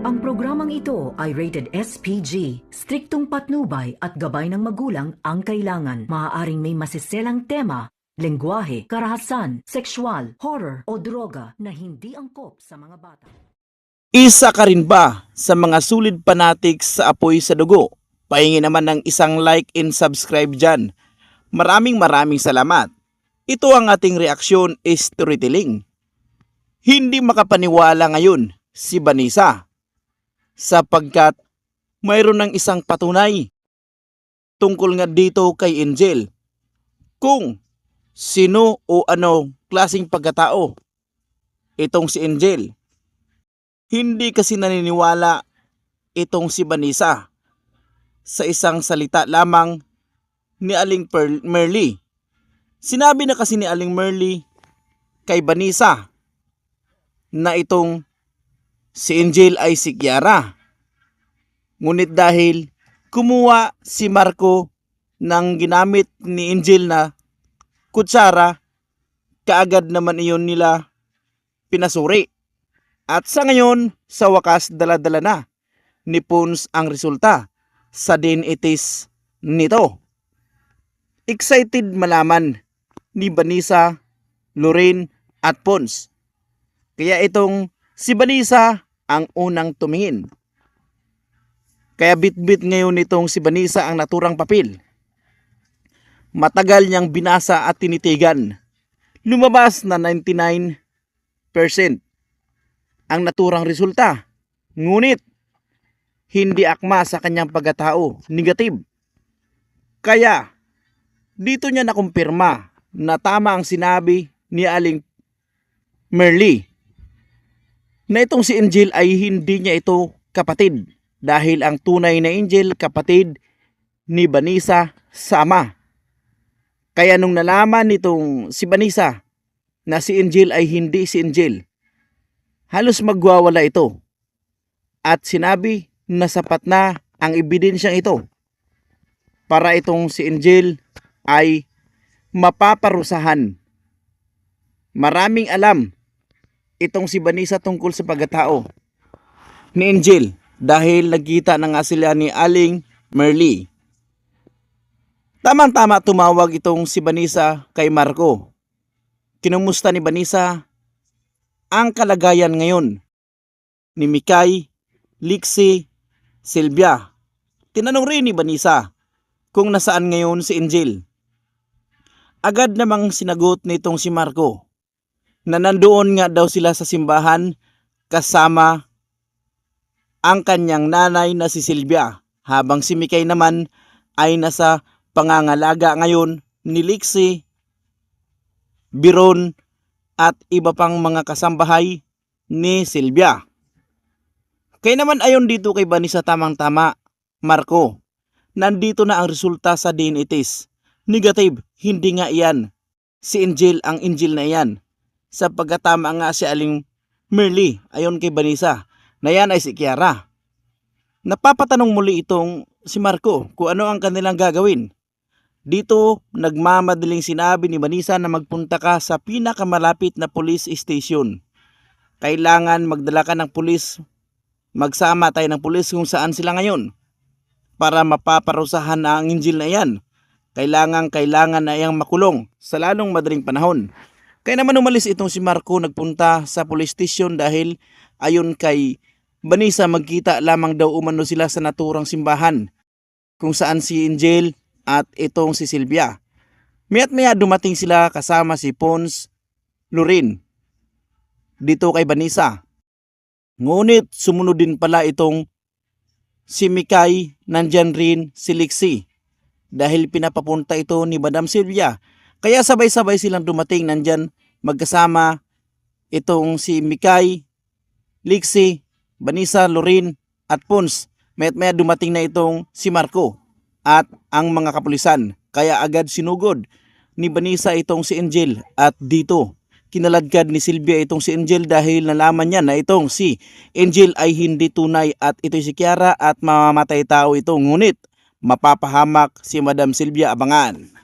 Ang programang ito ay rated SPG. Striktong patnubay at gabay ng magulang ang kailangan. Maaaring may masiselang tema, lengguwahe, karahasan, sexual, horror o droga na hindi angkop sa mga bata. Isa ka rin ba sa mga sulit fanatics sa apoy sa dugo? Pahingi naman ng isang like and subscribe dyan. Maraming salamat. Ito ang ating reaksyon storytelling. Hindi makapaniwala ngayon si Vanessa sapagkat mayroon ng isang patunay tungkol nga dito kay Angel kung sino o ano klaseng pagkatao itong si Angel. Hindi kasi naniniwala itong si Vanessa sa isang salita lamang ni Aling Merly. Sinabi na kasi ni Aling Merly kay Vanessa na itong si Angel ay si Kiara. Ngunit dahil kumuha si Marco ng ginamit ni Angel na kutsara, kaagad naman iyon nila pinasuri. At sa ngayon, sa wakas dala-dala na ni Pons ang resulta sa DNA test nito. Excited malaman ni Vanessa, Lorraine at Pons. Kaya itong si Vanessa ang unang tumingin. Kaya bit-bit ngayon itong si Vanessa ang naturang papel. Matagal niyang binasa at tinitigan. Lumabas na 99% ang naturang resulta. Ngunit hindi akma sa kanyang pagkatao, negative. Kaya dito niya nakumpirma na tama ang sinabi ni Aling Merly na itong si Angel ay hindi niya ito kapatid dahil ang tunay na Angel kapatid ni Vanessa sa ama. Kaya nung nalaman nitong si Vanessa na si Angel ay hindi si Angel, halos magwawala ito at sinabi na sapat na ang ebidensyang ito para itong si Angel ay mapaparusahan. Maraming alam itong si Vanessa tungkol sa pagkatao ni Angel dahil nagkita na nga sila ni Aling Merly. Tamang-tama tumawag itong si Vanessa kay Marco. Kinumusta ni Vanessa ang kalagayan ngayon ni Mikay, Lixie, Sylvia. Tinanong rin ni Vanessa kung nasaan ngayon si Angel. Agad namang sinagot nitong si Marco na nandoon nga daw sila sa simbahan kasama ang kanyang nanay na si Sylvia, habang si Mikay naman ay nasa pangangalaga ngayon ni Lixie, Biron at iba pang mga kasambahay ni Sylvia. Kaya naman ayon dito kay Vanessa, tamang-tama, Marco, nandito na ang resulta sa DNA test. Negative, hindi nga iyan si Angel ang Angel na iyan. Sa pagkatama nga si Aling Merly, ayon kay Vanessa, na yan ay si Kiara. Napapatanong muli itong si Marco kung ano ang kanilang gagawin. Dito, nagmamadaling sinabi ni Vanessa na magpunta ka sa pinakamalapit na police station. Kailangan magdala ka ng pulis, magsama tayo ng pulis kung saan sila ngayon para mapaparusahan na ang Angel na yan. Kailangan na iyang makulong sa lalong madaling panahon. Kaya naman umalis itong si Marco, nagpunta sa police station dahil ayon kay Vanessa magkita lamang daw umano sila sa naturang simbahan kung saan si Angel at itong si Sylvia. Maya't maya dumating sila kasama si Pons, Lorraine dito kay Vanessa. Ngunit sumunod din pala itong si Mikay, nandyan rin si Lixie dahil pinapapunta ito ni Madam Sylvia. Kaya sabay-sabay silang dumating, nandyan magkasama itong si Mikay, Lixie, Vanessa, Lorraine at Pons. Maya't maya dumating na itong si Marco at ang mga kapulisan. Kaya agad sinugod ni Vanessa itong si Angel at dito kinaladkad ni Sylvia itong si Angel dahil nalaman niya na itong si Angel ay hindi tunay at ito si Kiara at mamamatay tao ito. Ngunit mapapahamak si Madam Sylvia, abangan.